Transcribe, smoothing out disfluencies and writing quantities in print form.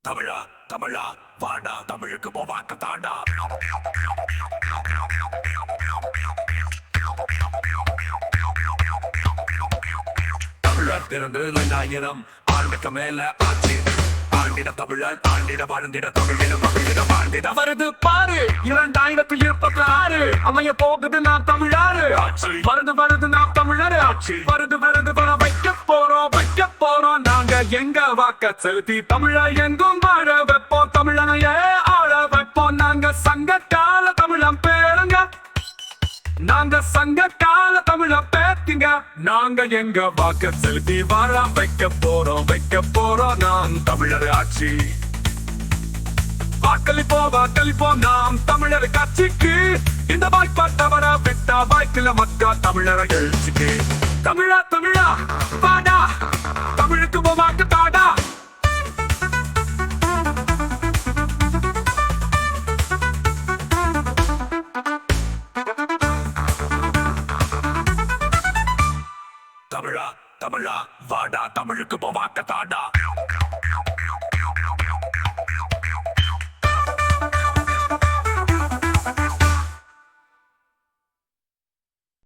தமிழா தமிழா வாடா தமிழுக்கு போவாக்க தாண்டா. தமிழர் பிறந்து 2000 ஆண்டுக்கு மேல ஆச்சு. ஆண்டிட தமிழர் ஆண்டிட வாழ்ந்திட தமிழிட மகிழ்ந்திட வாழ்ந்திட வருது பாரு 2026. அமைய போகுது நான் தமிழாரு ஆட்சி. வருது நான் தமிழர் ஆட்சி. வருது வர வைக்க போறோம் நாங்க எங்க வாக்க செலுத்தி தமிழ எங்கும் வாழ வைப்போம். தமிழனையே ஆள வைப்போம். நாங்க சங்க கால தமிழம் பேருங்க. நாங்க சங்க கால தமிழ பேத்திங்க. நாங்க எங்க வாக்க செலுத்தி வாழ வைக்க போறோம் நாம் தமிழர் ஆட்சி. வாக்களிப்போம் நாம் தமிழர் கட்சிக்கு. இந்த வாய்ப்பா தவற விட்டா வாய்க்கில மக்கா தமிழரை எழுச்சிக்கு. தமிழா தமிழா வாடா தமிழுக்கு போவாக்கு தாடா. தமிழா தமிழா வாடா தமிழுக்கு போவாக்க தாடா.